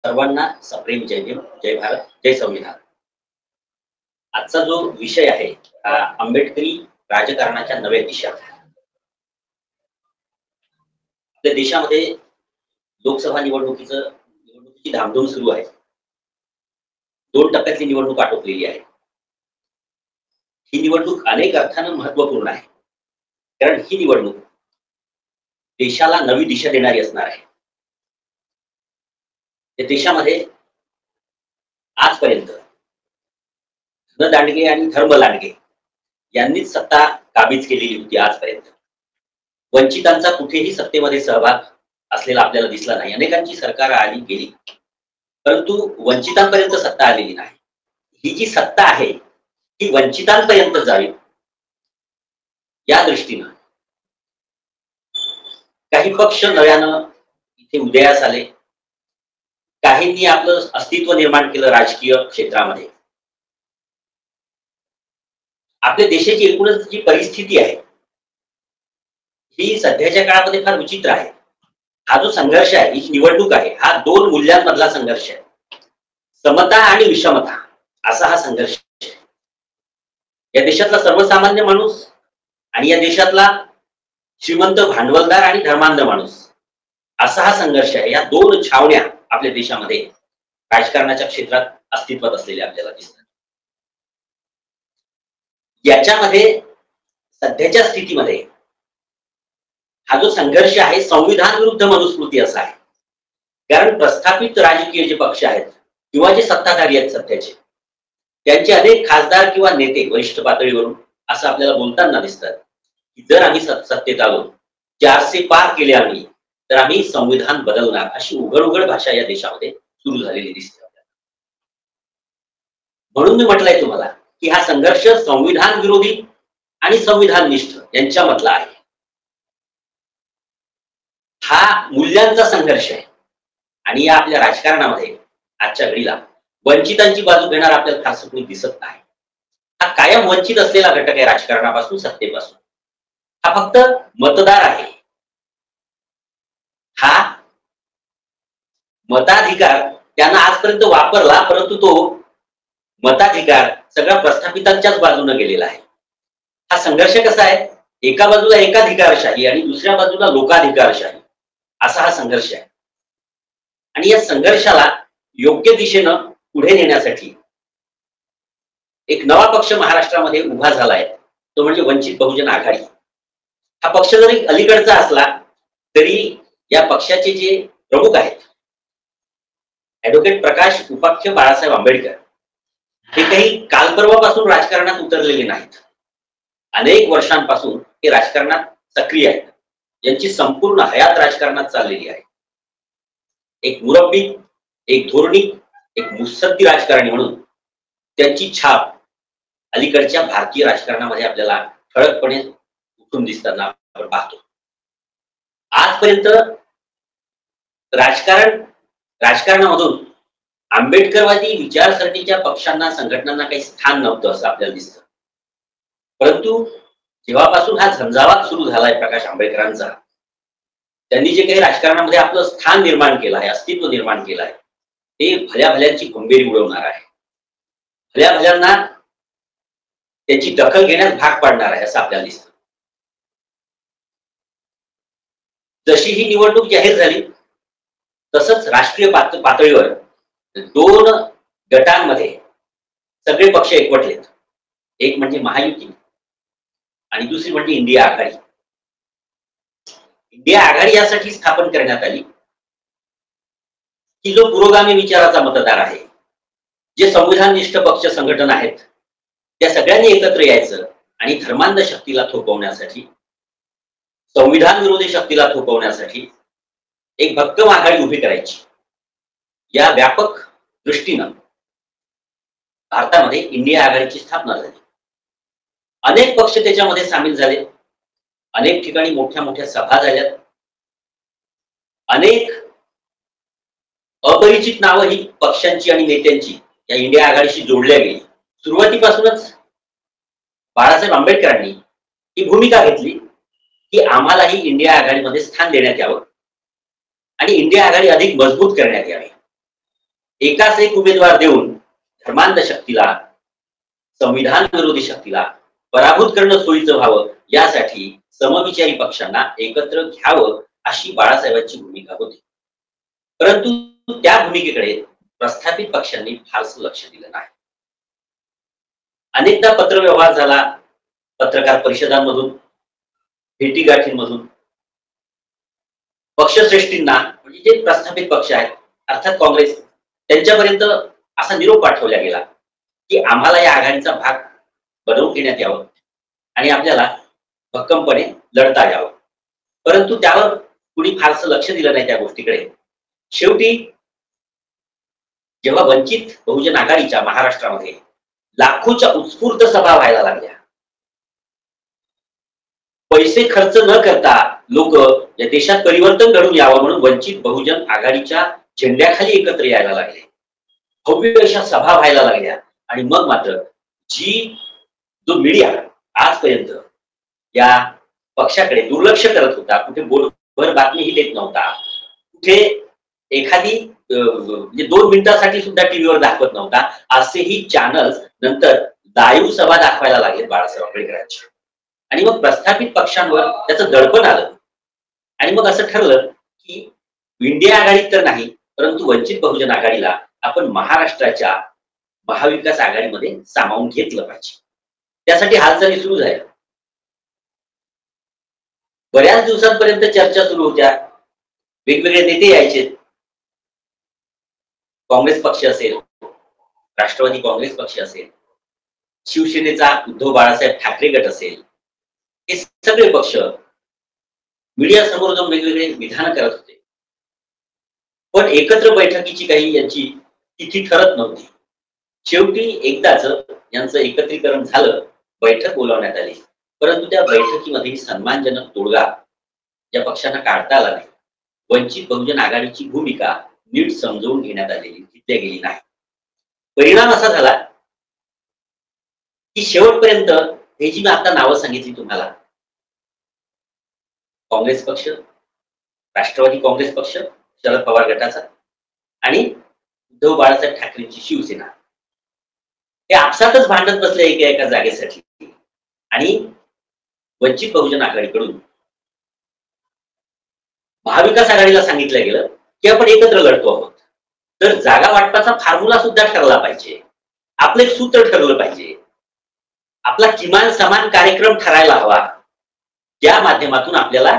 सर्वांना सप्रेम जय भीम, जय भारत, जय संविधान. आजचा जो विषय आहे हा आंबेडकरी राजकारणाच्या नव्या दिशा. आपल्या देशामध्ये लोकसभा निवडणुकीची धामधूम सुरू आहे. 2 टप्प्यातली निवडणूक आटोपलेली आहे. ही निवडणूक अनेक अर्थानं महत्वपूर्ण आहे, कारण ही निवडणूक देशाला नवी दिशा देणारी असणार आहे. या देशामध्ये आजपर्यंत धन दांडगे आणि धर्म लांडगे यांनीच सत्ता काबीज केलेली होती. आजपर्यंत वंचितांचा कुठेही सत्तेमध्ये सहभाग असलेला आपल्याला दिसला नाही. अनेकांची सरकार आली गेली, परंतु वंचितांपर्यंत सत्ता आलेली नाही. ही जी सत्ता आहे ही वंचितांपर्यंत जावी या दृष्टीनं काही पक्ष नव्यानं इथे उदयास आले. काहींनी आपलं अस्तित्व निर्माण केलं राजकीय क्षेत्रामध्ये. आपल्या देशाची एकूणच जी परिस्थिती आहे ही सध्याच्या काळामध्ये फार विचित्र आहे. हा जो संघर्ष आहे, ही निवडणूक आहे, हा 2 मूल्यांमधला संघर्ष आहे. समता आणि विषमता असा हा संघर्ष आहे. या देशातला सर्वसामान्य माणूस आणि या देशातला श्रीमंत भांडवलदार आणि धर्मांध माणूस असा हा संघर्ष आहे. या 2 छावण्या आपल्या देशामध्ये राजकारणाच्या क्षेत्रात अस्तित्वात असलेल्या आपल्याला दिसतात. याच्यामध्ये सध्याच्या स्थितीमध्ये हा जो संघर्ष आहे संविधान विरुद्ध मनुस्मृती असा आहे. कारण प्रस्थापित राजकीय जे पक्ष आहेत किंवा जे सत्ताधारी आहेत सध्याचे, त्यांचे अनेक खासदार किंवा नेते वरिष्ठ पातळीवरून असं आपल्याला बोलताना दिसतात की जर आम्ही सत्तेत आलो, 400 पार केले आम्ही, तर आम्ही संविधान बदलणार, अशी उघड भाषा या देशामध्ये सुरू झालेली दिसते. म्हणून मी म्हटलंय तुम्हाला की हा संघर्ष संविधान विरोधी आणि संविधान निष्ठ यांच्यामधला आहे. हा मूल्यांचा संघर्ष आहे आणि या आपल्या राजकारणामध्ये आजच्या घडीला वंचितांची बाजू घेणार आपल्याला फारसं कोणी दिसत नाही. हा कायम वंचित असलेला घटक आहे राजकारणापासून, सत्तेपासून. हा फक्त मतदार आहे. हा मताधिकार त्यांना आजपर्यंत वापरला, परंतु तो मताधिकार सगळ्या प्रस्थापितांच्याच बाजूने गेलेला आहे. हा संघर्ष कसा आहे, एका बाजूला एकाधिकारशाही आणि दुसऱ्या बाजूला लोकाधिकारशाही असा हा संघर्ष आहे. आणि या संघर्षाला योग्य दिशेनं पुढे नेण्यासाठी एक नवा पक्ष महाराष्ट्रामध्ये उभा झालाय, तो म्हणजे वंचित बहुजन आघाडी. हा पक्ष जरी अलीकडचा असला तरी या पक्षाचे जे प्रमुख आहेत ऍडव्होकेट प्रकाश उपाख्य बाळासाहेब आंबेडकर हे काही कालपर्वापासून राजकारणात उतरलेले नाहीत. अनेक वर्षांपासून हे राजकारणात सक्रिय आहेत. यांची संपूर्ण हयात राजकारणात चाललेली आहे. एक मुरब्बी, एक धोरणी, एक मुत्सद्दी राजकारणी म्हणून त्यांची छाप अलीकडच्या भारतीय राजकारणामध्ये आपल्याला ठळकपणे उठून दिसताना आपण पाहतो. आजपर्यंत राजकारणामधून आंबेडकरवादी विचारसरणीच्या पक्षांना, संघटनांना काही स्थान नव्हतं असं आपल्याला दिसतं. परंतु जेव्हापासून हा झंझावात सुरू झालाय प्रकाश आंबेडकरांचा, त्यांनी जे काही राजकारणामध्ये आपलं स्थान निर्माण केलं आहे, अस्तित्व निर्माण केलं आहे, ते भल्या भल्यांची गंभीर उडवणार आहे. भल्या भल्यांना त्याची दखल घेण्यास भाग पाडणार आहे असं आपल्याला दिसतं. जशी ही निवडणूक जाहीर झाली तसंच राष्ट्रीय पातळीवर 2 गटांमध्ये सगळे पक्ष एकवटलेत. एक म्हणजे महायुती आणि दुसरी म्हणजे इंडिया आघाडी. इंडिया आघाडी यासाठी स्थापन करण्यात आली की जो पुरोगामी विचाराचा मतदार आहे, जे संविधाननिष्ठ पक्ष संघटना आहेत, त्या सगळ्यांनी एकत्र यायचं आणि धर्मांध शक्तीला थोपवण्यासाठी, संविधान विरोधी शक्तीला थोपवण्यासाठी एक भक्कम आघाडी उभी करायची. या व्यापक दृष्टीनं भारतामध्ये इंडिया आघाडीची स्थापना झाली. अनेक पक्ष त्याच्यामध्ये सामील झाले. अनेक ठिकाणी मोठ्या मोठ्या सभा झाल्यात. अनेक अपरिचित नावं ही पक्षांची आणि नेत्यांची या इंडिया आघाडीशी जोडल्या गेली. सुरुवातीपासूनच बाळासाहेब आंबेडकरांनी ही भूमिका घेतली की आम्हालाही इंडिया आघाडीमध्ये स्थान देण्यात यावं आणि इंडिया आघाडी अधिक मजबूत करण्यात यावी. एकाच एक उमेदवार देऊन धर्मांध शक्तीला, संविधान विरोधी शक्तीला पराभूत करणं सोयीचं व्हावं यासाठी समविचारी पक्षांना एकत्र घ्यावं अशी बाळासाहेबांची भूमिका होती. परंतु त्या भूमिकेकडे प्रस्थापित पक्षांनी फारसं लक्ष दिलं नाही. अनेकदा पत्रव्यवहार झाला, पत्रकार परिषदांमधून, भेटीगाठींमधून पक्षश्रेष्ठींना म्हणजे जे प्रस्थापित पक्ष आहेत अर्थात काँग्रेस त्यांच्यापर्यंत असा निरोप पाठवला गेला की आम्हाला या आघाडीचा भाग बनवून घेण्यात यावं आणि आपल्याला भक्कमपणे लढता यावं. परंतु त्यावर कुणी फारसं लक्ष दिलं नाही त्या गोष्टीकडे. शेवटी जेव्हा वंचित बहुजन आघाडीच्या महाराष्ट्रामध्ये लाखोच्या उत्स्फूर्त सभा व्हायला लागल्या, पैसे खर्च न करता लोक या देशात परिवर्तन घडून यावं म्हणून वंचित बहुजन आघाडीच्या झेंड्याखाली एकत्र यायला लागले, भव्य अशा सभा व्हायला लागल्या आणि मग मात्र जो मीडिया आजपर्यंत या पक्षाकडे दुर्लक्ष करत होता, कुठे बोलभर बातमीही देत नव्हता, कुठे एखादी म्हणजे 2 मिनिटासाठी सुद्धा टीव्हीवर दाखवत नव्हता, असेही चॅनल्स नंतर लाईव्ह सभा दाखवायला लागले बाळासाहेब आंबेडकरांची. आणि मग प्रस्थापित पक्षांवर त्याचं दडपण आलं आणि मग असं ठरलं की इंडिया आघाडीत तर नाही परंतु वंचित बहुजन आघाडीला आपण महाराष्ट्राच्या महाविकास आघाडीमध्ये सामावून घेतलं पाहिजे. त्यासाठी हालचाली सुरू झाल्या. बऱ्याच दिवसांपर्यंत चर्चा सुरू होत्या, वेगवेगळे नेते यायचे. काँग्रेस पक्ष असेल, राष्ट्रवादी काँग्रेस पक्ष असेल, शिवसेनेचा उद्धव बाळासाहेब ठाकरे गट असेल, हे सगळे पक्ष मीडिया समोर जाऊन वेगवेगळे विधान करत होते. पण एकत्र बैठकीची काही यांची तिथी ठरत नव्हती. शेवटी एकदाच यांचं एकत्रीकरण झालं, बैठक बोलावण्यात आली. परंतु त्या बैठकीमध्ये सन्मानजनक तोडगा या पक्षांना काढता आला नाही. वंचित बहुजन आघाडीची भूमिका नीट समजून घेण्यात आलेली घेतल्या गेली नाही. परिणाम असा झाला की शेवटपर्यंत हे जी मी आता नावं सांगितली तुम्हाला, काँग्रेस पक्ष, राष्ट्रवादी काँग्रेस पक्ष शरद पवार गटाचा आणि उद्धव बाळासाहेब ठाकरेंची शिवसेना, हे आपसातच भांडत बसले एका जागेसाठी. आणि वंचित बहुजन आघाडीकडून महाविकास आघाडीला सांगितलं गेलं की आपण एकत्र लढतो आहोत, तर जागा वाटपाचा फॉर्म्युला सुद्धा ठरला पाहिजे, आपलं एक सूत्र ठरलं पाहिजे, आपला किमान समान कार्यक्रम ठरायला हवा, त्या माध्यमातून आपल्याला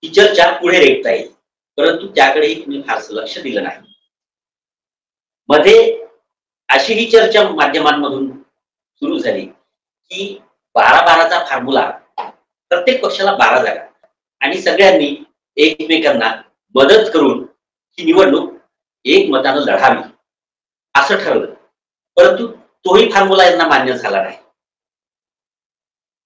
ही चर्चा पुढे रेटता येईल. परंतु त्याकडेही तुम्ही फारसं लक्ष दिलं नाही. मध्ये अशी ही चर्चा माध्यमांमधून सुरू झाली की 12-12चा फॉर्म्युला, प्रत्येक पक्षाला 12 जागा आणि सगळ्यांनी एकमेकांना मदत करून ही निवडणूक एकमतानं लढावी असं ठरवलं. परंतु तोही फॉर्म्युला यांना मान्य झाला नाही.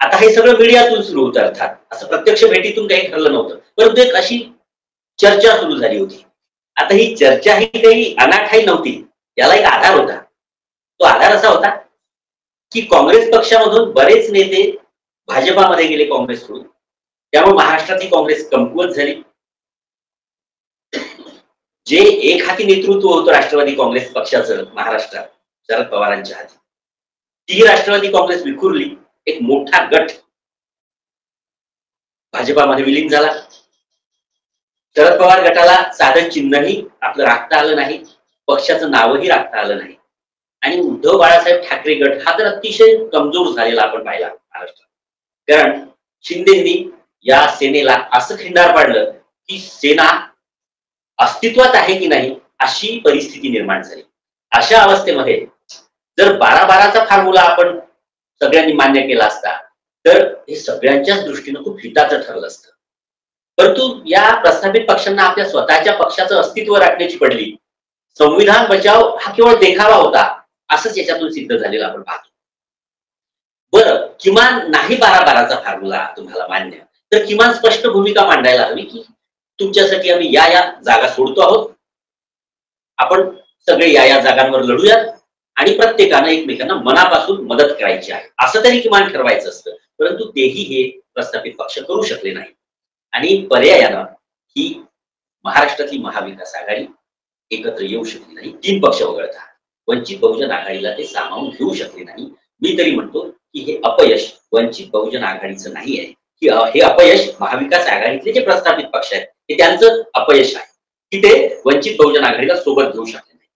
आता हे सगळं मीडियातून सुरू होतं, अर्थात असं प्रत्यक्ष भेटीतून काही ठरलं नव्हतं, परंतु एक अशी चर्चा सुरू झाली होती. आता ही चर्चा ही काही अनाठाई नव्हती, याला एक आधार होता. तो आधार असा होता की काँग्रेस पक्षामधून बरेच नेते भाजपामध्ये गेले काँग्रेसकडून, त्यामुळे महाराष्ट्रातली काँग्रेस कमकुवत झाली. जे एक हाती नेतृत्व होतं राष्ट्रवादी काँग्रेस पक्षाचं महाराष्ट्रात शरद पवारांच्या हाती, ती राष्ट्रवादी काँग्रेस विखुरली. एक मोठा गट भाजपामध्ये विलीन झाला. शरद पवार गटाला साधं चिन्हही आपलं राखता आलं नाही, पक्षाचं नावही राखता आलं नाही. आणि उद्धव बाळासाहेब ठाकरे गट हा तर अतिशय कमजोर झालेला आपण पाहिला महाराष्ट्रात. कारण शिंदेंनी या सेनेला असं खिंडार पाडलं की सेना अस्तित्वात आहे की नाही अशी परिस्थिती निर्माण झाली. अशा अवस्थेमध्ये जर 12-12चा फॉर्म्युला आपण सगळ्यांनी मान्य केला असता तर हे सगळ्यांच्याच दृष्टीनं खूप हिताचं ठरलं असतं. परंतु या प्रस्थापित पक्षांना आपल्या स्वतःच्या पक्षाचं अस्तित्व राखण्याची पडली. संविधान बचाव हा केवळ देखावा होता असंच याच्यातून सिद्ध झालेलं आपण पाहतो. बरं, किमान नाही 12-12चा फॉर्म्युला तुम्हाला मान्य, तर किमान स्पष्ट भूमिका मांडायला हवी की तुमच्यासाठी आम्ही या जागा सोडतो आहोत, आपण सगळे या जागांवर लढूयात आणि प्रत्येकानं एकमेकांना मनापासून मदत करायची आहे असं तरी किमान ठरवायचं असतं. परंतु तेही हे प्रस्थापित पक्ष करू शकले नाही आणि पर्यायानं ही महाराष्ट्रातली महाविकास आघाडी एकत्र येऊ शकले नाही, 3 पक्ष वगळता वंचित बहुजन आघाडीला ते सामावून घेऊ शकले नाही. मी तरी म्हणतो की हे अपयश वंचित बहुजन आघाडीचं नाही आहे, की हे अपयश महाविकास आघाडीतले जे प्रस्थापित पक्ष आहेत ते त्यांचं अपयश आहे की ते वंचित बहुजन आघाडीला सोबत घेऊ शकले नाही.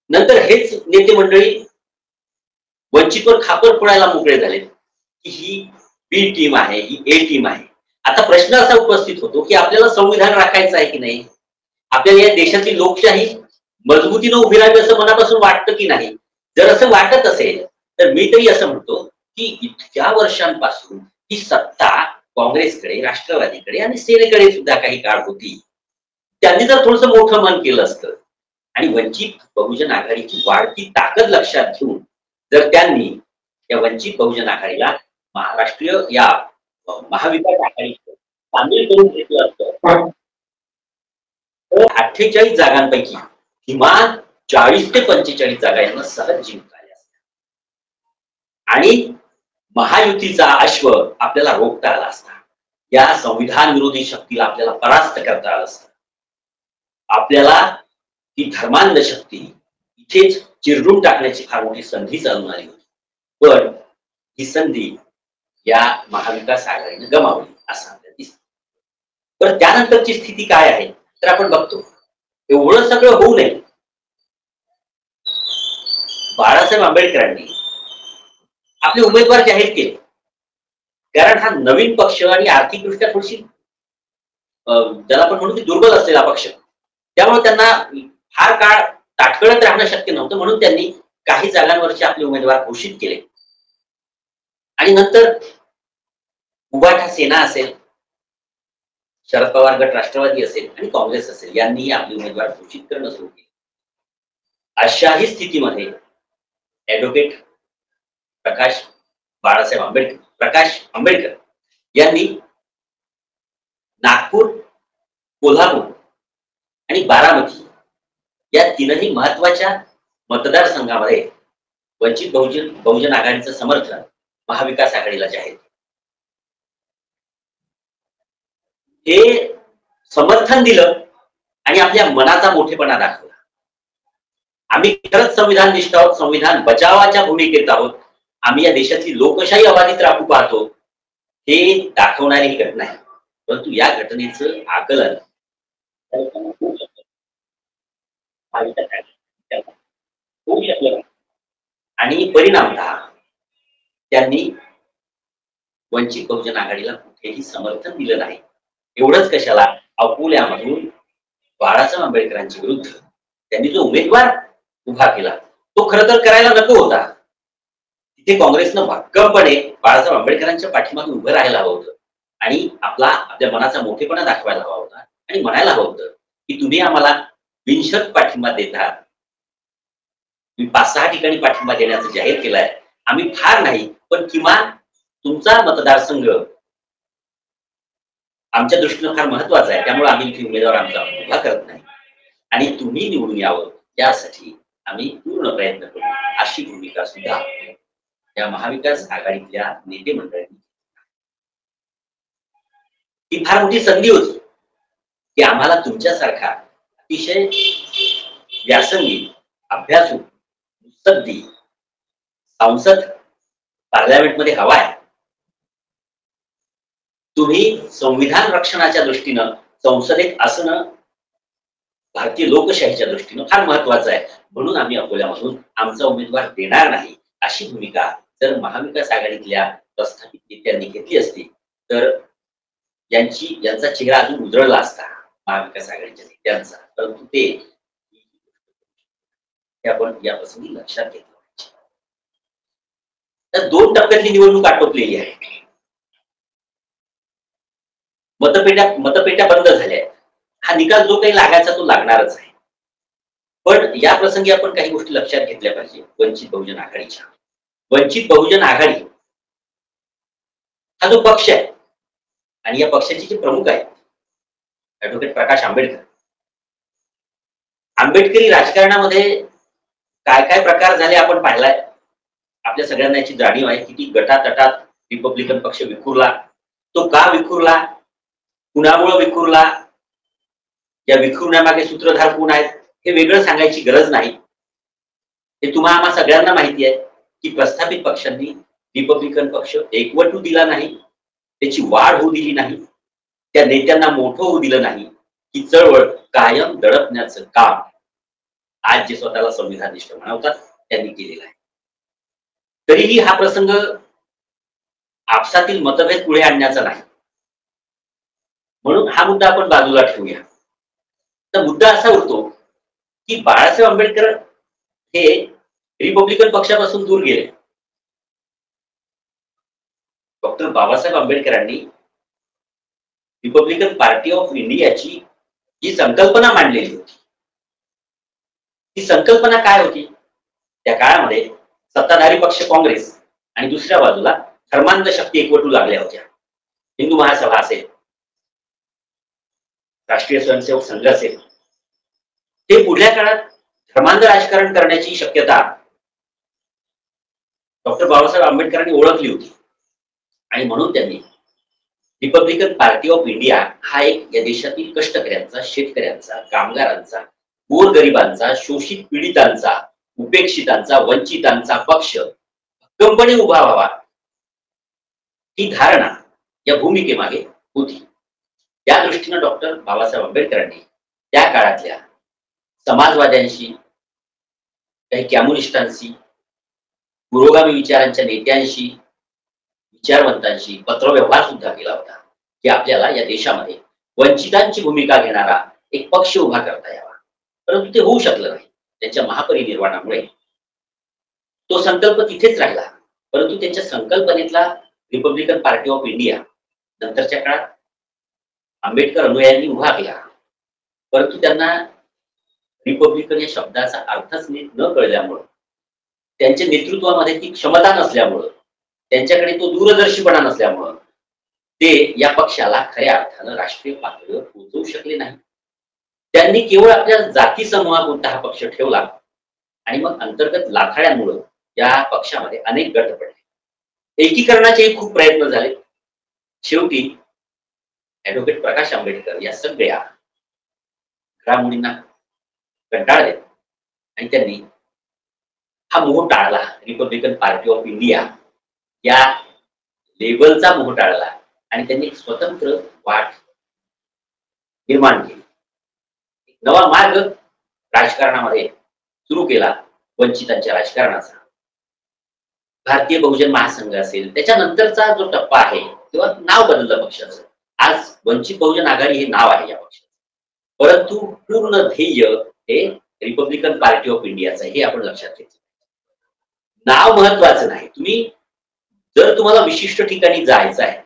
नंतर हेच नेते मंडळी वंचितवर खापर फोडायला मोकळे झाले की ही बी टीम आहे, ही ए टीम आहे. आता प्रश्न असा उपस्थित होतो की आपल्याला संविधान राखायचं आहे की नाही, आपल्याला या देशाची लोकशाही मजबूतीनं उभी राहावी असं मनापासून वाटतं की नाही. जर असं वाटत असेल तर मी तरी असं म्हणतो की इतक्या वर्षांपासून ही सत्ता काँग्रेसकडे, राष्ट्रवादीकडे आणि सेनेकडे सुद्धा काही काळ होती. त्यांनी जर थोडंसं मोठं मन केलं असतं आणि वंचित बहुजन आघाडीची वाढती ताकद लक्षात घेऊन जर त्यांनी या वंचित बहुजन आघाडीला महाराष्ट्रीय या महाविकास आघाडीत सामील करून घेतलं असतं तर 48 जागांपैकी किमान 40 ते 45 जागा यांना सहज जिंकल्या असत्या आणि महायुतीचा अश्व आपल्याला रोखता आला असता. या संविधान विरोधी शक्तीला आपल्याला परास्त करता आलं असतं. आपल्याला ती धर्मांध शक्ती इथेच चिरडून टाकण्याची फार मोठी संधी चालून आली होती, पण ही संधी या महाविकास आघाडीने गमावली असं आपल्याला दिसतं. पण त्यानंतरची स्थिती काय आहे तर आपण बघतो. एवढं सगळं होऊ नये बाळासाहेब आंबेडकरांनी आपले उमेदवार जाहीर केले, कारण हा नवीन पक्ष आणि आर्थिकदृष्ट्या थोडीशी ज्याला आपण म्हणू की दुर्बल असलेला पक्ष, त्यामुळे त्यांना फार काळ ताटकळत राहणं शक्य नव्हतं. म्हणून त्यांनी काही जागांवरचे आपले उमेदवार घोषित केले आणि नंतर उभाटा सेना असेल, शरद पवार गट राष्ट्रवादी असेल आणि काँग्रेस असेल यांनीही आपले उमेदवार घोषित करणं सुरू केले. अशाही स्थितीमध्ये ऍडव्होकेट प्रकाश आंबेडकर यांनी नागपूर, कोल्हापूर आणि बारामती या तीनही महत्वाच्या मतदारसंघामध्ये वंचित बहुजन आघाडीचं समर्थन महाविकास आघाडीला जाहीर हे समर्थन दिलं आणि आपल्या मनाचा मोठेपणा दाखवला. आम्ही खरंच संविधान निष्ठ आहोत, संविधान बचावाच्या भूमिकेत आहोत, आम्ही या देशातली लोकशाही अबाधित राखू पाहतो हे दाखवणारी ही घटना आहे. परंतु या घटनेचं आकलन होऊ शकलं आणि परिणामतः त्यांनी वंचित बहुजन आघाडीला कुठेही समर्थन दिलं नाही. एवढंच कशाला, अकोल्यामधून बाळासाहेब आंबेडकरांच्या विरुद्ध त्यांनी जो उमेदवार उभा केला तो खरं तर करायला नको होता. तिथे काँग्रेसनं भक्कमपणे बाळासाहेब आंबेडकरांच्या पाठीमागे उभं राहायला हवं होतं आणि आपल्या मनाचा मोठेपणा दाखवायला हवा होता आणि म्हणायला हवं होतं की तुम्ही आम्हाला बिनशर्त पाठिंबा देता, तुम्ही 5-6 ठिकाणी पाठिंबा देण्याचं जाहीर केलाय, आम्ही फार नाही पण किमान तुमचा मतदारसंघ आमच्या दृष्टीनं फार महत्वाचा आहे, त्यामुळे आम्ही इथे उमेदवार आमचा उभा करत नाही आणि तुम्ही निवडून यावं यासाठी आम्ही पूर्ण प्रयत्न करू, अशी भूमिका सुद्धा या महाविकास आघाडीतल्या नेते मंडळींनी. ही फार मोठी संधी होती की आम्हाला तुमच्यासारखा अतिशय व्यासंगी, अभ्यासू, मुत्सद्दी संसद पार्लमेंटमध्ये हवा आहे. तुम्ही संविधान रक्षणाच्या दृष्टीनं संसदेत असणं भारतीय लोकशाहीच्या दृष्टीनं फार महत्वाचं आहे, म्हणून आम्ही अकोल्यामधून आमचा उमेदवार देणार नाही अशी भूमिका जर महाविकास आघाडीतल्या प्रस्थापित नेत्यांनी घेतली असती तर यांचा चेहरा अजून उजळला असता महाविकास आघाडीच्या नेत्यांचा. परंतु ते आपण या प्रसंगी लक्षात घेतलं पाहिजे. तर 2 टप्प्यातली निवडणूक आटोपलेली आहे, मतपेट्या बंद झाल्या. हा निकाल जो काही लागायचा तो लागणारच आहे. पण या प्रसंगी आपण काही गोष्टी लक्षात घेतल्या पाहिजे. वंचित बहुजन आघाडी हा जो पक्ष आहे आणि या पक्षाचे जे प्रमुख आहेत ऍडव्होकेट प्रकाश आंबेडकरी राजकारणामध्ये काय काय प्रकार झाले आपण पाहिलाय. आपल्या सगळ्यांना याची जाणीव आहे. किती गटातटात रिपब्लिकन पक्ष विखुरला, तो का विखुरला, कुणामुळे विखुरला, या विखुरण्यामागे सूत्रधार कोण आहेत हे वेगळं सांगायची गरज नाही. हे तुम्हा आम्हा सगळ्यांना माहिती आहे की प्रस्थापित पक्षांनी रिपब्लिकन पक्ष एकवट होऊ दिला नाही, त्याची वाढ होऊ दिली नाही, त्या नेत्यांना मोठं होऊ दिलं नाही. ही चळवळ कायम दडपण्याचं काम आज जे स्वतःला संविधानिष्ठ म्हणवतात त्यांनी केलेलं आहे. तरीही हा प्रसंग आपसातील मतभेद पुढे आणण्याचा नाही, म्हणून हा मुद्दा आपण बाजूला ठेवूया. तर मुद्दा असा उरतो की बाळासाहेब आंबेडकर हे रिपब्लिकन पक्षापासून दूर गेले. डॉक्टर बाबासाहेब आंबेडकरांनी रिपब्लिकन पार्टी ऑफ इंडियाची जी संकल्पना मांडलेली होती, ती संकल्पना काय होती? त्या काळामध्ये सत्ताधारी पक्ष काँग्रेस आणि दुसऱ्या बाजूला धर्मांध शक्ती एकवटू लागल्या होत्या. हिंदू महासभा असेल, राष्ट्रीय स्वयंसेवक संघ असेल, ते पुढल्या काळात धर्मांध राजकारण करण्याची शक्यता डॉक्टर बाबासाहेब आंबेडकरांनी ओळखली होती आणि म्हणून त्यांनी रिपब्लिकन पार्टी ऑफ इंडिया हा एक या देशातील कष्टकऱ्यांचा, शेतकऱ्यांचा, कामगारांचा, गोरगरिबांचा, शोषित पीडितांचा, उपेक्षितांचा, वंचितांचा पक्ष भक्कमपणे उभा व्हावा, ही धारणा या भूमिकेमागे होती. त्या दृष्टीने डॉक्टर बाबासाहेब आंबेडकरांनी त्या काळातल्या समाजवाद्यांशी, काही कम्युनिस्टांशी, पुरोगामी विचारांच्या नेत्यांशी, विचारवंतांशी पत्रव्यवहार सुद्धा केला होता की आपल्याला या देशामध्ये वंचितांची भूमिका घेणारा एक पक्ष उभा करता यावा. परंतु ते होऊ शकलं नाही. त्यांच्या महापरिनिर्वाणामुळे तो संकल्प तिथेच राहिला. परंतु त्यांच्या संकल्पनेतला रिपब्लिकन पार्टी ऑफ इंडिया नंतरच्या काळात आंबेडकर अनुयायांनी उभा केला. परंतु त्यांना रिपब्लिकन या शब्दाचा अर्थच नीट न कळल्यामुळं, त्यांच्या नेतृत्वामध्ये ती क्षमता नसल्यामुळं, त्यांच्याकडे तो दूरदर्शीपणा नसल्यामुळं ते या पक्षाला खऱ्या अर्थानं राष्ट्रीय पातळीवर पोहोचवू शकले नाही. त्यांनी केवळ आपल्या जाती समूहापुरता हा पक्ष ठेवला आणि मग अंतर्गत लाथाड्यांमुळे या पक्षामध्ये अनेक गट पडले. एकीकरणाचे खूप प्रयत्न झाले. शेवटी ऍडव्होकेट प्रकाश आंबेडकर या सगळ्या घडामोडींना कंटाळले आणि त्यांनी हा मोह टाळला. रिपब्लिकन पार्टी ऑफ इंडिया या लेबलचा मोह टाळला आणि त्यांनी एक स्वतंत्र वाट निर्माण केली. एक नवा मार्ग राजकारणामध्ये सुरू केला, वंचितांच्या राजकारणाचा. भारतीय बहुजन महासंघ असेल, त्याच्यानंतरचा जो टप्पा आहे तेव्हा नाव बदललं पक्षाचं. आज वंचित बहुजन आघाडी हे नाव आहे या पक्षाचं, परंतु पूर्ण ध्येय हे रिपब्लिकन पार्टी ऑफ इंडियाचं, हे आपण लक्षात घेतलं. नाव महत्वाचं नाही. जर तुम्हाला विशिष्ट ठिकाणी जायचं आहे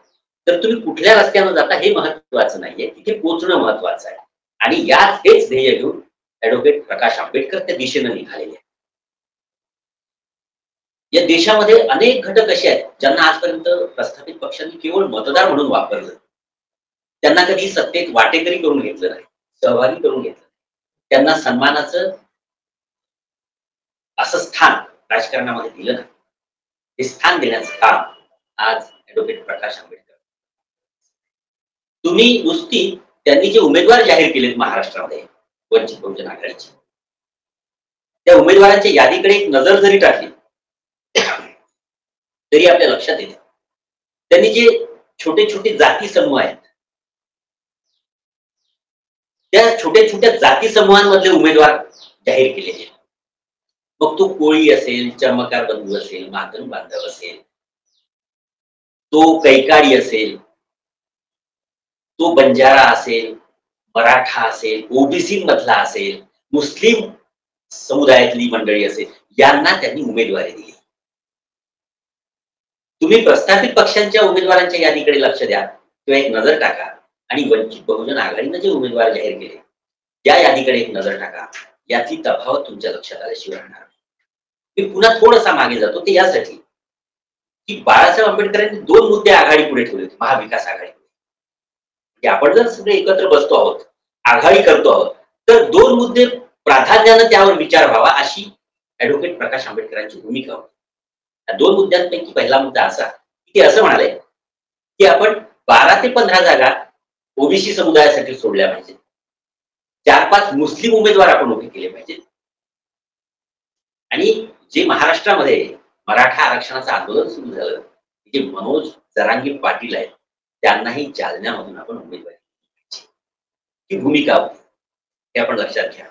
तर तुम्ही कुठल्या रस्त्यानं जाता हे महत्वाचं नाहीये, तिथे पोहोचणं महत्वाचं आहे. आणि हेच ध्येय घेऊन ऍडव्होकेट प्रकाश आंबेडकर त्या दिशेनं निघालेले आहेत. या देशामध्ये अनेक घटक असे आहेत ज्यांना आजपर्यंत प्रस्थापित पक्षांनी केवळ मतदार म्हणून वापरलं. त्यांना कधी सत्तेत वाटेकरी करून घेतलं नाही, सहभागी करून घेतलं. त्यांना सन्मानाचं असं स्थान राजकारणामध्ये दिलं नाही. हे स्थान देण्याचं काम आज ऍडव्होकेट प्रकाश आंबेडकर. तुम्ही नुसती त्यांनी जे उमेदवार जाहीर केलेत महाराष्ट्रामध्ये वंचित बहुजन आघाडीचे, त्या उमेदवारांच्या यादीकडे एक नजर जरी टाकली तरी आपल्या लक्षात येते त्यांनी जे छोटे छोटे जाती समूह आहेत, त्या छोट्या छोट्या जाती समूहांमधले उमेदवार जाहीर केलेले. मग तो कोळी असेल, चर्मकार बंधू असेल, मातंग बांधव असेल, तो कैकाडी असेल, तो बंजारा असेल, मराठा असेल, ओबीसी मधला असेल, मुस्लिम समुदायातली मंडळी असेल, यांना त्यांनी उमेदवारी दिली. तुम्ही प्रस्थापित पक्षांच्या उमेदवारांच्या यादीकडे लक्ष द्या किंवा एक नजर टाका आणि वंचित बहुजन आघाडीनं जे उमेदवार जाहीर केले त्या यादीकडे एक नजर टाका. यातली तफावत तुमच्या लक्षात आल्याशिवाय राहणार. मी पुन्हा थोडासा मागे जातो ते यासाठी की बाळासाहेब आंबेडकरांनी 2 मुद्दे आघाडी पुढे ठेवले होते, महाविकास आघाडी. आपण जर सगळे एकत्र बसतो आहोत, आघाडी करतो आहोत, तर 2 मुद्दे प्राधान्यानं त्यावर विचार व्हावा अशी ऍडव्होकेट प्रकाश आंबेडकरांची भूमिका होती. या 2 मुद्द्यांपैकी पहिला मुद्दा असा की ते असं म्हणाले की आपण 12 ते 15 जागा ओबीसी समुदायासाठी सोडल्या पाहिजेत, 4-5 मुस्लिम उमेदवार आपण उभे केले पाहिजेत. आणि जे महाराष्ट्रामध्ये मराठा आरक्षणाचं आंदोलन सुरू झालं, जे मनोज जरांगे पाटील आहेत, त्यांनाही जालन्यामधून आपण उमेदवारी दिली. ही भूमिका होती, हे आपण लक्षात घ्या.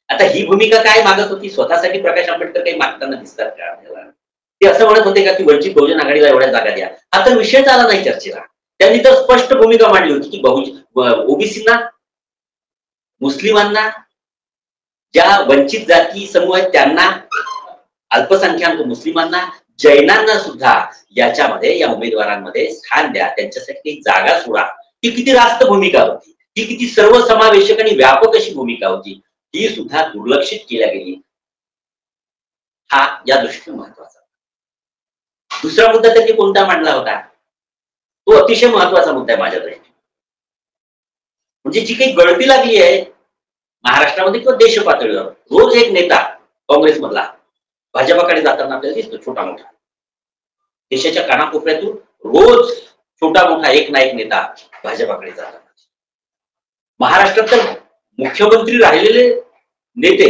आता ही भूमिका काय मागत होती? स्वतःसाठी प्रकाश आंबेडकर काही मागताना दिसतात का आपल्याला? ते असं म्हणत होते का की वंचित बहुजन आघाडीला एवढ्या जागा द्या? हा तर विषयच आला नाही चर्चेला. त्यांनी तर स्पष्ट भूमिका मांडली होती की ओबीसींना, मुस्लिमांना, ज्या वंचित जाती समूह आहेत त्यांना, अल्पसंख्याक मुस्लिमांना, जैनांना सुद्धा याच्यामध्ये, या उमेदवारांमध्ये स्थान द्या, त्यांच्यासाठी काही जागा सोडा. ही किती रास्त भूमिका होती, ही किती सर्वसमावेशक आणि व्यापक अशी भूमिका होती, ही सुद्धा दुर्लक्षित केल्या गेली. हा या दृष्टीने महत्वाचा. दुसरा मुद्दा त्यांनी कोणता मांडला होता? तो अतिशय महत्वाचा मुद्दा आहे माझ्याकडे. म्हणजे जी काही गळती लागली आहे महाराष्ट्रामध्ये किंवा देश पातळीवर, रोज एक नेता काँग्रेसमधला भाजपाकडे जाताना आपल्याला दिसतो, छोटा मोठा. देशाच्या कानाकोपऱ्यातून रोज छोटा मोठा एक ना एक नेता भाजपाकडे जातात. महाराष्ट्रात तर मुख्यमंत्री राहिलेले नेते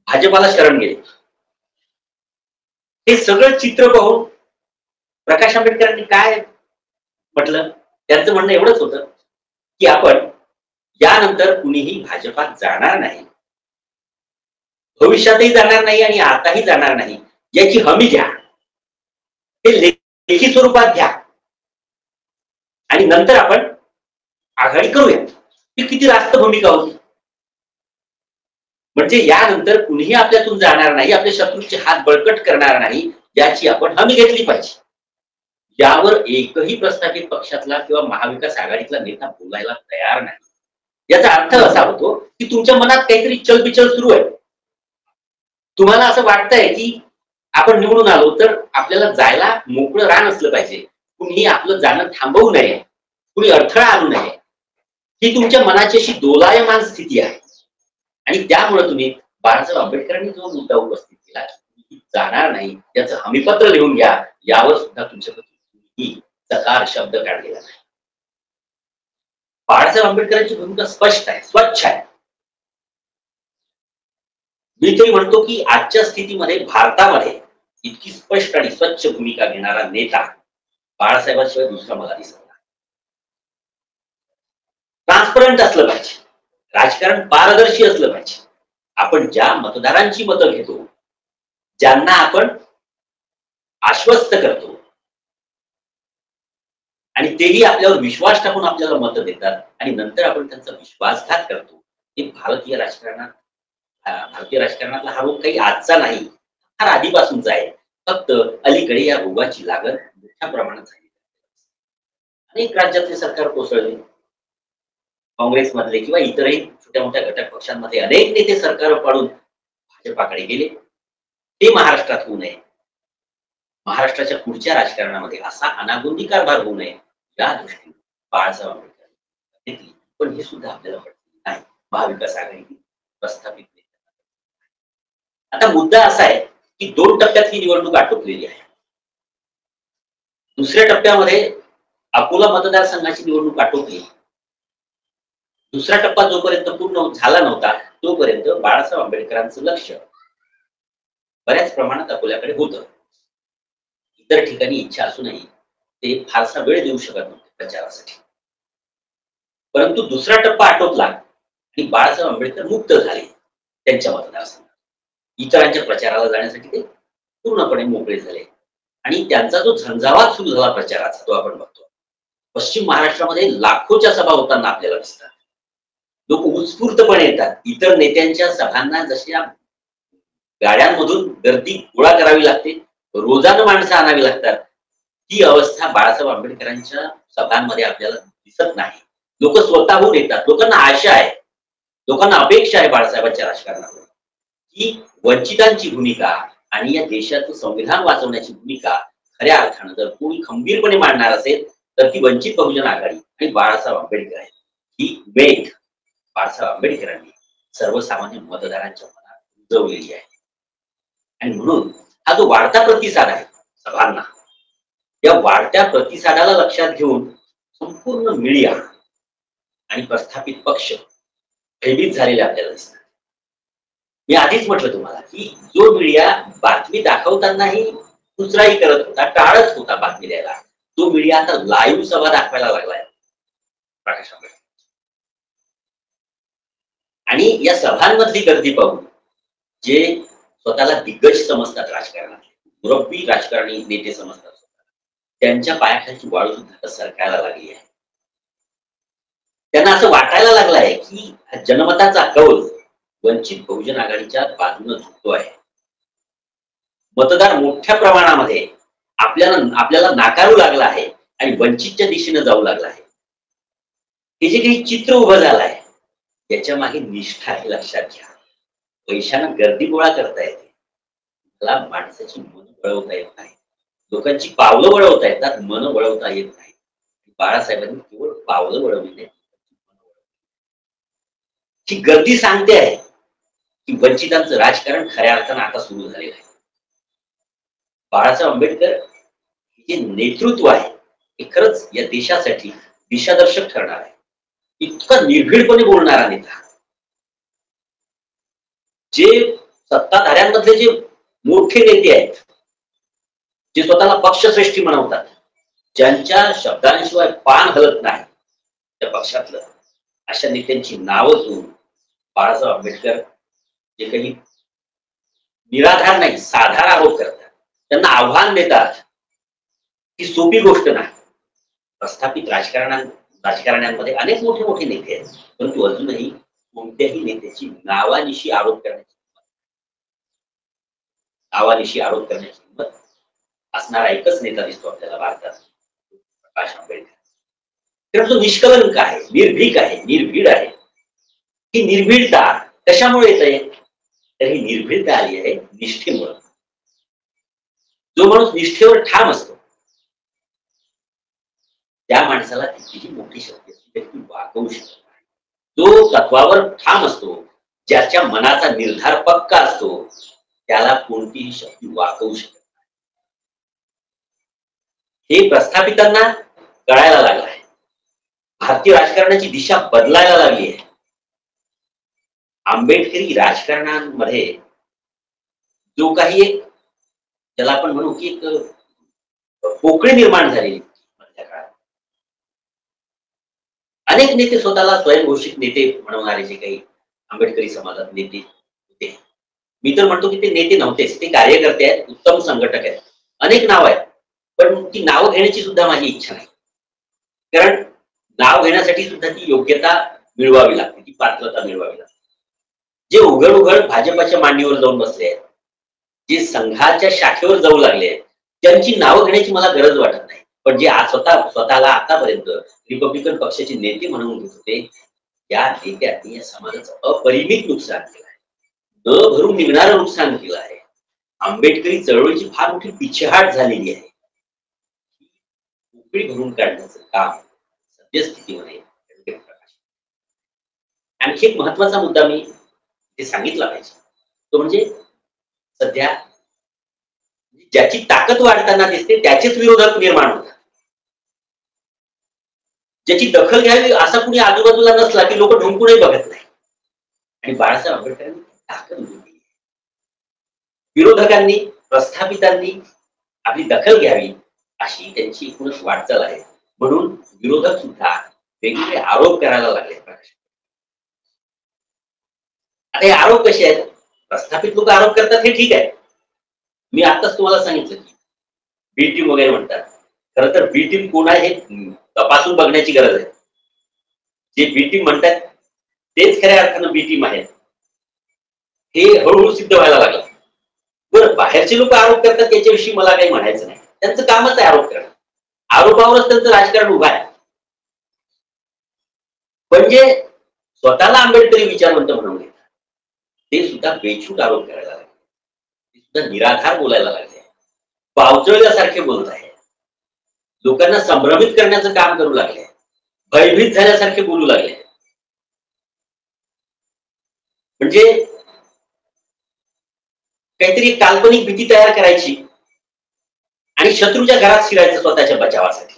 भाजपाला शरण गेले. हे सगळं चित्र पाहून प्रकाश आंबेडकरांनी काय म्हटलं? त्यांचं म्हणणं एवढंच होतं की आपण यानंतर कुणीही भाजपात जाणार नाही, भविष्यातही जाणार नाही आणि आताही जाणार नाही, याची हमी घ्या. हे लेखी स्वरूपात घ्या आणि नंतर आपण आघाडी करूया. ही किती रास्त भूमिका होती. म्हणजे यानंतर कुणीही आपल्यातून जाणार नाही, आपल्या शत्रूचे हात बळकट करणार नाही, याची आपण हमी घेतली पाहिजे. यावर एकही प्रस्थापित पक्षातला किंवा महाविकास आघाडीतला नेता बोलायला तयार नाही. याचा अर्थ असा होतो की तुमच्या मनात काहीतरी चलबिचल सुरू आहे. तुम्हाला असं वाटतंय की आपण निवडून आलो तर आपल्याला जायला मोकळं रान असलं पाहिजे, कुणीही आपलं जाणं थांबवू नये, कुणी अडथळा आणू नये. ही तुमच्या मनाची अशी दोलायमान स्थिती आहे. आणि त्यामुळे तुम्ही बाळासाहेब आंबेडकरांनी जो मुद्दा उपस्थित केला, जाणार नाही याचं हमीपत्र लिहून घ्या, यावर सुद्धा तुमच्याकडे चकार शब्द काढलेला नाही. बाळासाहेब आंबेडकरांची भूमिका स्पष्ट आहे, स्वच्छ आहे. मी तरी म्हणतो की आजच्या स्थितीमध्ये भारतामध्ये इतकी स्पष्ट आणि स्वच्छ भूमिका घेणारा नेता बाळासाहेबांशिवाय दुसरा मला दिसत नाही. ट्रान्सपरंट असलं पाहिजे, राजकारण पारदर्शी असलं पाहिजे. आपण ज्या मतदारांची मतं घेतो, ज्यांना आपण आश्वस्त करतो आणि तेही आपल्यावर विश्वास टाकून आपल्याला मतं देतात आणि नंतर आपण त्यांचा विश्वासघात करतो, हे भारतीय राजकारणातला हा रोग काही आजचा नाही, फार आधीपासूनचा आहे. फक्त अलीकडे या रोगाची लागण मोठ्या प्रमाणात झाली. अनेक राज्यातले सरकार कोसळले, काँग्रेसमधले किंवा इतरही छोट्या मोठ्या घटक पक्षांमध्ये अनेक नेते सरकार पाडून भाजपाकडे गेले. ते महाराष्ट्रात होऊ नये, महाराष्ट्राच्या पुढच्या राजकारणामध्ये असा अनागोंदी कारभार होऊ नये, या दृष्टीने बाळासाहेब आंबेडकर घेतली. पण हे सुद्धा आपल्याला पटलं नाही. महाविकास आघाडी प्रस्थापित. आता मुद्दा असा आहे की 2 टप्प्यात ही निवडणूक आटोपलेली आहे. दुसऱ्या टप्प्यामध्ये अकोला मतदारसंघाची निवडणूक आटोपली. दुसरा टप्पा जोपर्यंत पूर्ण झाला नव्हता तोपर्यंत बाळासाहेब आंबेडकरांचं लक्ष बऱ्याच प्रमाणात अकोल्याकडे होतं. इतर ठिकाणी इच्छा असूनही ते फारसा वेळ देऊ शकत नव्हते प्रचारासाठी. परंतु दुसरा टप्पा आटोपला आणि बाळासाहेब आंबेडकर मुक्त झाले त्यांच्या मतदारसंघात. इतरांच्या प्रचाराला जाण्यासाठी ते पूर्णपणे मोकळे झाले आणि त्यांचा जो झंझावात सुरू झाला प्रचाराचा, तो आपण बघतो. पश्चिम महाराष्ट्रामध्ये लाखोच्या सभा होताना आपल्याला दिसतात. लोक उत्स्फूर्तपणे येतात. इतर नेत्यांच्या सभांना जशा गाड्यांमधून गर्दी गोळा करावी लागते, रोजानं माणसं आणावी लागतात, ती अवस्था बाळासाहेब आंबेडकरांच्या सभांमध्ये आपल्याला दिसत नाही. लोक स्वतःहून येतात. लोकांना आशा आहे, लोकांना अपेक्षा आहे बाळासाहेबांच्या राजकारणावर की वंचितांची भूमिका आणि या देशाचं संविधान वाचवण्याची भूमिका खऱ्या अर्थानं जर कोणी खंबीरपणे मांडणार असेल तर ती वंचित बहुजन आघाडी आणि बाळासाहेब आंबेडकर आहे. ही वेग बाळासाहेब आंबेडकरांनी सर्वसामान्य मतदारांच्या मनात रुजवलेली आहे. आणि म्हणून हा जो वाढता प्रतिसाद आहे सभांना, या वाढत्या प्रतिसादाला लक्षात घेऊन संपूर्ण मीडिया आणि प्रस्थापित पक्ष भयभीत झालेले आपल्याला दिसतात. मी आधीच म्हटलं तुम्हाला की जो मीडिया बातमी दाखवतानाही दुसराही करत होता, टाळत होता बातमी द्यायला, तो मीडिया आता लाईव्ह सभा दाखवायला लागलाय प्रकाश आंबेडकर. आणि या सभांमधली गर्दी पाहून जे स्वतःला दिग्गज समजतात राजकारणात, मुरब्बी राजकारणी नेते समजतात, त्यांच्या पायाखालची वाळू सुद्धा सरकायला लागली आहे. त्यांना असं वाटायला लागलं आहे की जनमताचा कौल वंचित बहुजन आघाडीच्या बाजूने झुकतो आहे. मतदार मोठ्या प्रमाणामध्ये आपल्याला नाकारू लागला आहे आणि वंचितच्या दिशेने जाऊ लागला आहे. हे जे काही चित्र उभं झालं आहे याच्या मागे निष्ठा आहे, लक्षात घ्या. पैशानं गर्दी गोळा करता येते, मला माणसाची मन वळवता येत नाही. लोकांची पावलं वळवता येतात, मन वळवता येत नाही. बाळासाहेबांनी केवळ पावलं वळवली नाही, ही गर्दी सांगते आहे की वंचितांचं राजकारण खऱ्या अर्थानं आता सुरू झालेलं आहे. बाळासाहेब आंबेडकर जे नेतृत्व आहे हे खरंच या देशासाठी दिशादर्शक ठरणार आहे. इतका निर्भीडपणे बोलणारा नेता, जे सत्ताधाऱ्यांमधले जे मोठे नेते आहेत, जे स्वतःला पक्षश्रेष्ठी म्हणवतात, ज्यांच्या शब्दांशिवाय पान हलत नाही त्या पक्षातलं, अशा नेत्यांची नावं घेऊन बाळासाहेब आंबेडकर जे काही निराधार नाही साधार आरोप करतात, त्यांना आव्हान देतात, ही सोपी गोष्ट नाही. प्रस्थापित राजकारण्यांमध्ये अनेक मोठे मोठे नेते आहेत, परंतु अजूनही कोणत्याही नेत्याची नावानिशी आरोप करण्याची हिंमत असणारा एकच नेता दिसतो आपल्याला भारतात, प्रकाश आंबेडकर. तर जो निष्कलंक आहे, निर्भीक आहे, निर्भीड आहे. ही निर्भीडता कशामुळे येत आहे? तर ही निर्भीडता आली आहे निष्ठेमुळे. जो माणूस निष्ठेवर ठाम असतो त्या माणसाला कितीही मोठी शक्ती असते ती वाकवू शकत नाही. जो तत्वावर ठाम असतो, ज्याच्या मनाचा निर्धार पक्का असतो, त्याला कोणतीही शक्ती वाकवू शकत नाही. हे प्रस्थापितांना कळायला लागलं आहे. भारतीय राजकारणाची दिशा बदलायला लागली आहे. आंबेडकरी राजकारणामध्ये जो काही एक, ज्याला आपण म्हणू की एक पोकळी निर्माण झालेली मधल्या काळात, अनेक नेते स्वतःला स्वयंघोषित नेते म्हणवणारे जे काही आंबेडकरी समाजात नेते होते, मी तर म्हणतो की ते नेते नव्हतेच, ते कार्यकर्ते आहेत, उत्तम संघटक आहेत, अनेक नाव आहेत, पण ती नावं घेण्याची सुद्धा माझी इच्छा नाही. कारण नाव घेण्यासाठी सुद्धा ती योग्यता मिळवावी लागते, ती पात्रता मिळवावी लागते. जे उघड उघड भाजपच्या मांडीवर जाऊन बसले आहेत, जे संघाच्या शाखेवर जाऊ लागले आहेत, त्यांची नावं घेण्याची मला गरज वाटत नाही. पण जे स्वतःला आतापर्यंत रिपब्लिकन पक्षाचे नेते म्हणून घेत होते, या नेत्यांनी या समाजाचं अपरिमित नुकसान केलं आहे, न भरून निघणारं नुकसान केलं आहे. आंबेडकरी चळवळीची फार मोठी पिछेहाट झालेली आहे. उकळी भरून काढण्याचं काम सद्यस्थितीमध्ये आणखी एक महत्वाचा मुद्दा मी ते सांगितला पाहिजे, तो म्हणजे सध्या ज्याची ताकद वाढताना दिसते त्याचेच विरोधक निर्माण होतात. ज्याची दखल घ्यावी असा कुणी आजूबाजूला नसला की लोक ढुंकूनही बघत नाही. आणि बाळासाहेब आंबेडकरांनी ताकद उभी केली. विरोधकांनी, प्रस्थापितांनी आपली दखल घ्यावी अशी त्यांची एकूणच वाटचाल आहे. म्हणून विरोधक सुद्धा वेगवेगळे आरोप करायला लागले. आता हे आरोप कसे आहेत? प्रस्थापित लोक आरोप करतात हे ठीक आहे. मी आताच तुम्हाला सांगितलं की बी टीम वगैरे म्हणतात. खरं तर बी टीम कोण आहे हे तपासून बघण्याची गरज आहे. जे बी टीम म्हणतात तेच खऱ्या अर्थानं बी टीम आहेत हे हळूहळू सिद्ध व्हायला लागलं. बरं, बाहेरचे लोक आरोप करतात त्याच्याविषयी मला काही म्हणायचं नाही. त्यांचं कामच आहे आरोप करणं. आरोपावरच त्यांचं राजकारण उभं आहे. पण जे स्वतःला आंबेडकरी विचारवंत म्हणून घेतात ते सुद्धा बेछूट आरोप करायला लागले. ते सुद्धा निराधार बोलायला लागले, बावचळल्यासारखे बोलत आहे, लोकांना संभ्रमित करण्याचं काम करू लागले, भयभीत झाल्यासारखे बोलू लागले. म्हणजे काहीतरी काल्पनिक भीती तयार करायची आणि शत्रूच्या घरात शिरायचं स्वतःच्या बचावासाठी.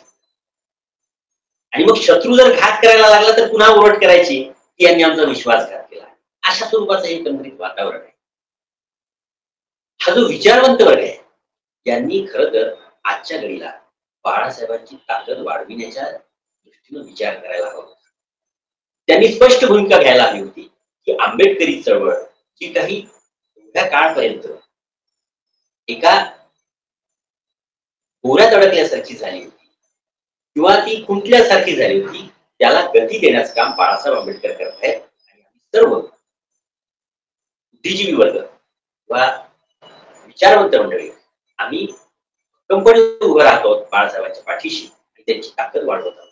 आणि मग शत्रू जर घात करायला लागला तर पुन्हा ओरड करायची की यांनी आमचा विश्वासघात केला. अशा स्वरूपाचं हे एकंदरीत वातावरण आहे. हा जो विचारवंत वर्ग आहे यांनी खरं तर आजच्या घडीला बाळासाहेबांची ताकद वाढविण्याच्या दृष्टीनं विचार करायला हवा होता. त्यांनी स्पष्ट भूमिका घ्यायला हवी होती की आंबेडकरी चळवळ जी काही एवढ्या काळपर्यंत एका बोऱ्यात अडकल्यासारखी झाली होती किंवा ती खुंटल्यासारखी झाली होती, त्याला गती देण्याचं काम बाळासाहेब आंबेडकर करत आहेत. आणि आम्ही सर्व बुद्धिजीवी वर्ग किंवा विचारवंत मंडळी आम्ही कंपनी उभं राहतो बाळासाहेबांच्या पाठीशी आणि त्यांची ताकद वाढवत आहोत.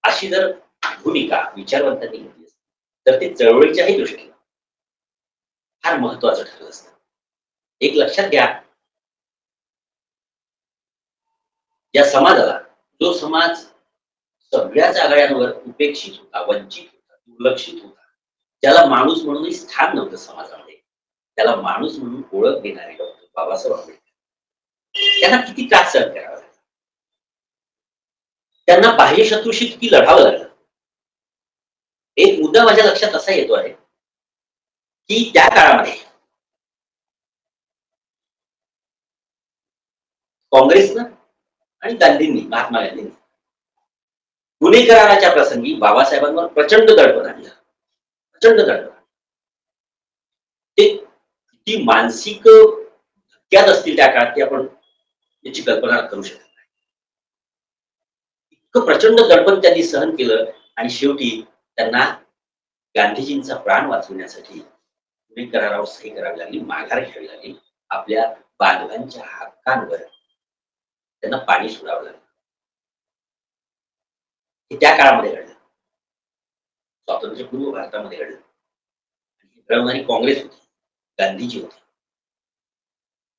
अशी जर भूमिका विचारवंतांनी घेतली असती तर ते चळवळीच्याही दृष्टीने फार महत्वाचं ठरलं असतं. एक लक्षात घ्या, या समाजाला, जो समाज सगळ्याच आघाड्यांवर उपेक्षित होता, वंचित होता, दुर्लक्षित होता, ज्याला माणूस म्हणूनही स्थान नव्हतं समाजामध्ये, त्याला माणूस म्हणून ओळख देणारे डॉक्टर बाबासाहेब आंबेडकर त्यांना किती त्रास सहन करावा लागला, त्यांना बाह्य शत्रूशी किती लढावं लागलं. एक मुद्दा माझ्या लक्षात असा येतो आहे की त्या काळामध्ये काँग्रेसनं आणि गांधींनी, महात्मा गांधींनी पुणे कराराच्या प्रसंगी बाबासाहेबांवर प्रचंड दडपण आणलं. प्रचंड दडपण. ते किती मानसिक धक्क्यात असतील त्या काळात ते आपण याची कल्पना करू शकत नाही. इतकं प्रचंड दडपण त्यांनी सहन केलं आणि शेवटी त्यांना गांधीजींचा प्राण वाचवण्यासाठी पुणे करारावर सही करावी लागली, माघार घ्यावी लागली. आपल्या बांधवांच्या हक्कांवर त्यांना पाणी सोडावं लागलं. हे त्या काळामध्ये घडलं, स्वातंत्र्यपूर्व भारतामध्ये घडलं. घडवणारी काँग्रेस होती, गांधीजी होते.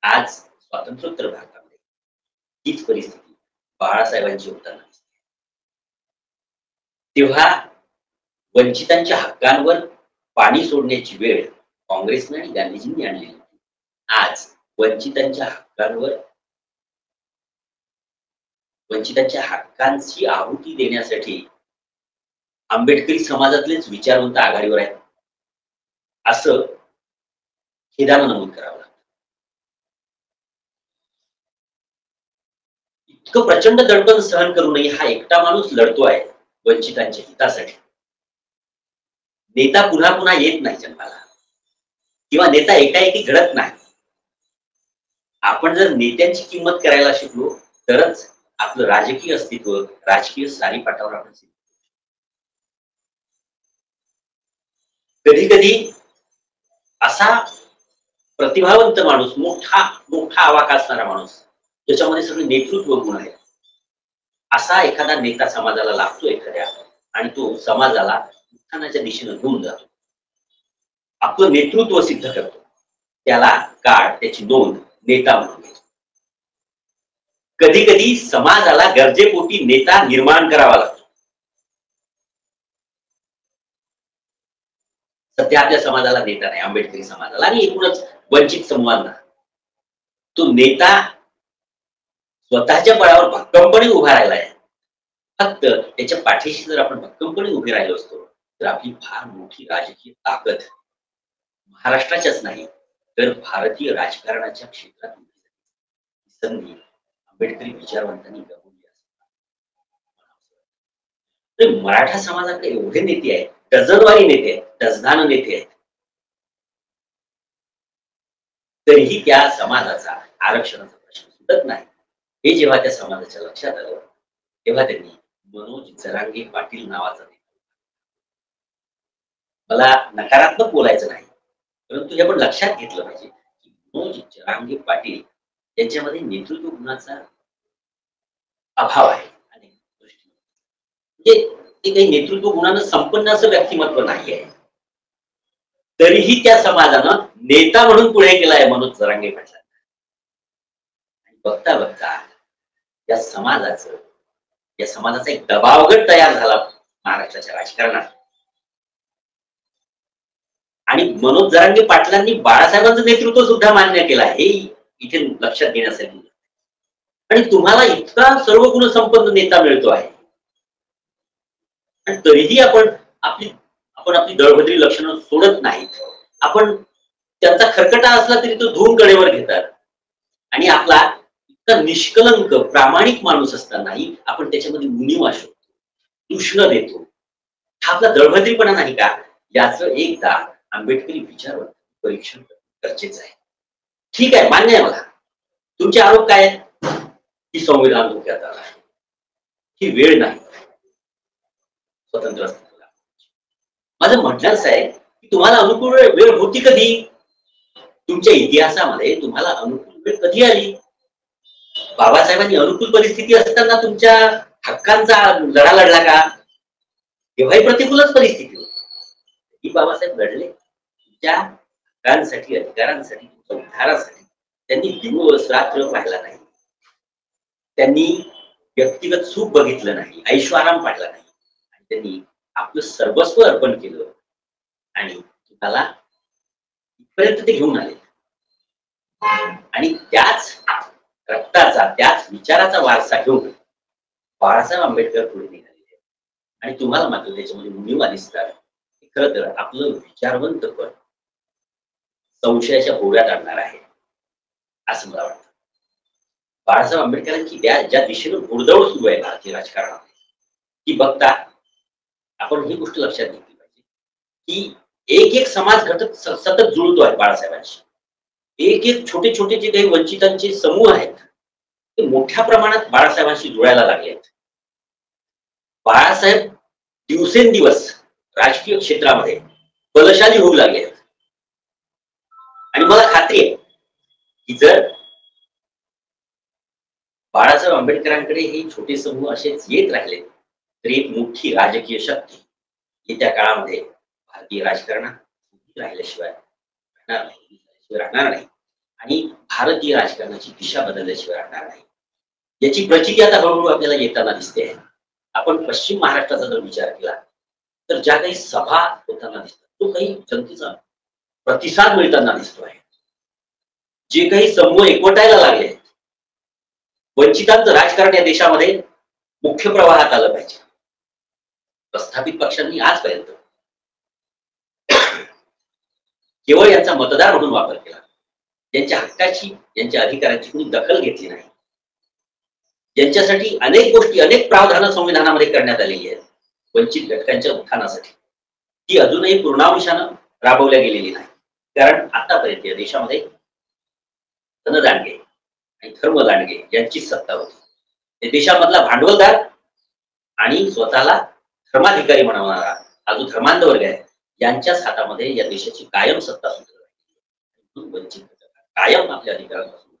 आज स्वातंत्र्योत्तर भारतामध्ये हीच परिस्थिती बाळासाहेबांची होताना दिसते. तेव्हा वंचितांच्या हक्कांवर पाणी सोडण्याची वेळ काँग्रेसने आणि गांधीजींनी आणलेली होती. आज वंचितांच्या हक्कांची आहुती देण्यासाठी आंबेडकरी समाजातलेच विचारवंत आघाडीवर आहेत, असं खेदानं नमूद करावं लागतं. इतकं प्रचंड दडपण सहन करूनही हा एकटा माणूस लढतो आहे वंचितांच्या हितासाठी. नेता पुन्हा पुन्हा येत नाही जन्माला किंवा नेता एकाएकी घडत नाही. आपण जर नेत्यांची किंमत करायला शिकलो तरच आपलं राजकीय अस्तित्व, राजकीय सारीपाटावर आपण कधी कधी असा प्रतिभावंत माणूस, मोठा मोठा आवाका असणारा माणूस, ज्याच्यामध्ये सगळे नेतृत्व गुण आहेत, असा एखादा नेता समाजाला लागतो एखाद्या आणि तो समाजाला उत्थानाच्या दिशेने घेऊन जातो, आपलं नेतृत्व सिद्ध करतो. त्याला काळ, त्याची नोंद नेता म्हणून घेतो. कधी कधी समाजाला गरजेपोटी नेता निर्माण करावा लागतो. सध्या आपल्या समाजाला नेता नाही, आंबेडकरी समाजाला आणि एकूणच वंचित समूहांना. तो नेता स्वतःच्या बळावर भक्कमपणे उभा राहिला आहे. फक्त त्याच्या पाठीशी जर आपण भक्कमपणे उभे राहिलो असतो तर आपली फार मोठी राजकीय ताकद महाराष्ट्राच्याच नाही तर भारतीय राजकारणाच्या क्षेत्रात संधी आंबेडकरी विचारवंतांनी गमावली असते. मराठा समाजाकडे एवढे नेते आहेत, डझनवारी नेते आहेत, डझनानं नेते आहेत, तरीही त्या समाजाचा आरक्षणाचा प्रश्न सुटत नाही. हे जेव्हा त्या समाजाच्या लक्षात आलं तेव्हा त्यांनी मनोज जरांगे पाटील नावाचा नेता, मला नकारात्मक बोलायचं नाही परंतु हे आपण लक्षात घेतलं पाहिजे की मनोज जरांगे पाटील यांच्यामध्ये नेतृत्व गुणाचा अभाव आहे. अनेक दृष्टीने म्हणजे ते काही नेतृत्व गुणानं संपन्न असं व्यक्तिमत्व नाही आहे, तरीही त्या समाजानं नेता म्हणून पुढे गेलाय मनोज जरांगे पाटलांना. बघता बघता या समाजाचा एक दबावगट तयार झाला महाराष्ट्राच्या राजकारणात. आणि मनोज जरांगे पाटलांनी बाळासाहेबांचं नेतृत्व सुद्धा मान्य केलं, हे इथे लक्षात घेण्यासाठी. आणि तुम्हाला इतका सर्व गुण संपन्न नेता मिळतो आहे, आणि तरीही आपण आपली दळभद्री लक्षणं सोडत नाहीत. आपण त्यांचा खरकटा असला तरी तो धुवून कडेवर घेतात आणि आपला इतका निष्कलंक प्रामाणिक माणूस असतानाही आपण त्याच्यामध्ये उणीवा शोधतो, दूषण देतो. हा आपला दळभद्रीपणा नाही का? याचं एकदा आंबेडकरी विचार परीक्षण गरजेचं आहे. ठीक आहे, मान्य आहे मला. तुमचे आरोप काय आहेत? की संविधान धोक्यात आलं आहे, ही वेळ नाही स्वतंत्र अस्तित्वाला. माझं म्हणणं असं आहे की तुम्हाला अनुकूल वेळ होती कधी? तुमच्या इतिहासामध्ये तुम्हाला अनुकूल वेळ कधी आली? बाबासाहेबांनी अनुकूल परिस्थिती असताना तुमच्या हक्कांचा लढा लढला का? तेव्हाही प्रतिकूलच परिस्थिती होती. ही बाबासाहेब लढले तुमच्या हक्कांसाठी, अधिकारांसाठी, तुमच्या उद्धारासाठी. त्यांनी दिवस रात्र पाहिला नाही, त्यांनी व्यक्तिगत सुख बघितलं नाही, ऐशोआराम पाहिला नाही, आणि त्यांनी आपलं सर्वस्व अर्पण केलं आणि तुम्हाला इथपर्यंत ते घेऊन आले. आणि त्याच रक्ताचा, त्याच विचाराचा वारसा घेऊन बाळासाहेब आंबेडकर पुढे निघाले आणि तुम्हाला मात्र त्याच्यामध्ये उणीवा दिसतात. खरं तर आपलं विचारवंतपण संशयाच्या भोवऱ्यात आणणार आहे असं मला वाटतं. बाळासाहेब आंबेडकरांची ज्या दिशेनं घोडदौड सुरू आहे भारतीय राजकारणामध्ये, ती बघता आपण ही गोष्ट लक्षात घेतली पाहिजे की एक एक समाज घटक सतत जुळतो आहे बाळासाहेबांशी. एक एक छोटे छोटे जे काही वंचितांचे समूह आहेत ते मोठ्या प्रमाणात बाळासाहेबांशी जुळायला लागले आहेत. बाळासाहेब दिवसेंदिवस राजकीय क्षेत्रामध्ये बलशाली होऊ लागले आहेत आणि मला खात्री आहे की जर बाळासाहेब आंबेडकरांकडे हे छोटे समूह असेच येत राहिले तर एक मोठी राजकीय शक्ती येत्या काळामध्ये भारतीय राजकारणात राहिल्याशिवाय राहणार नाही आणि भारतीय राजकारणाची दिशा बदलल्याशिवाय राहणार नाही. याची प्रचिती आता हळूहळू आपल्याला येताना दिसते आहे. आपण पश्चिम महाराष्ट्राचा जर विचार केला तर ज्या काही सभा होताना दिसतात तो काही जनतेचा प्रतिसाद मिळताना दिसतो आहे. जे काही समूह एकवटायला लागले आहेत, वंचितांचं राजकारण या देशामध्ये मुख्य प्रवाहात आलं पाहिजे. प्रस्थापित पक्षांनी आजपर्यंत केवळ यांचा मतदार म्हणून वापर केला, यांच्या हक्काची, यांच्या अधिकाराची कुणी दखल घेतली नाही. यांच्यासाठी अनेक गोष्टी, अनेक प्रावधानं संविधानामध्ये करण्यात आलेली आहेत वंचित घटकांच्या उत्थानासाठी. ती अजूनही पूर्णांशानं राबवल्या गेलेली नाही. कारण आतापर्यंत या देशामध्ये धनदांडगे आणि धर्मदांडगे यांची सत्ता होती. या देशामधला भांडवलदार आणि स्वतःला धर्माधिकारी बनवणारा हा जो धर्मांध वर्ग आहे यांच्याच हातामध्ये या देशाची कायम सत्ता सुरू वंचित कायम आपल्या अधिकारांपासून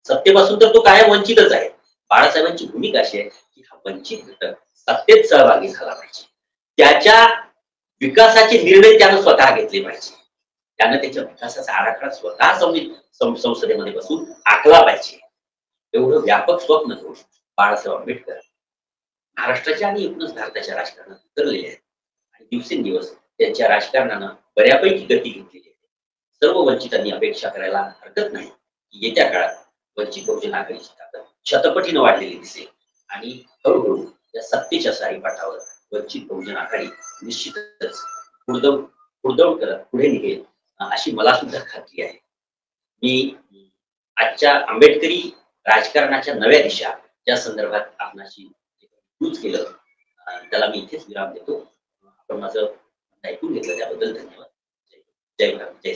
सत्तेपासून तर तो कायम वंचितच आहे. बाळासाहेबांची भूमिका अशी आहे की हा वंचित घटक सत्तेत सहभागी झाला पाहिजे, त्याच्या विकासाचे निर्णय त्यानं स्वतः घेतले पाहिजे, त्यानं त्याच्या विकासाचा आराखडा स्वतः संसदेमध्ये बसून आखला पाहिजे. एवढं व्यापक स्वप्न घेऊन बाळासाहेब आंबेडकर महाराष्ट्राच्या आणि एकूणच भारताच्या राजकारणात उतरलेले आहेत आणि दिवसेंदिवस त्यांच्या राजकारणानं बऱ्यापैकी गती घेतलेली आहे. सर्व वंचितांनी अपेक्षा करायला हरकत नाही की येत्या काळात वंचित बहुजन आघाडीची ताकद शतपटीनं वाढलेली दिसेल आणि हळूहळू या सत्तेच्या सारीपाठावर वंचित बहुजन आघाडी निश्चितच हुडदौड करत पुढे निघेल अशी मला सुद्धा खात्री आहे. मी आजच्या आंबेडकरी राजकारणाच्या नव्या दिशा या संदर्भात आपणाशी केलं त्याला मी इथेच विराम देतो. आपण माझं ऐकून घेतलं त्याबद्दल धन्यवाद. जय भारत, जय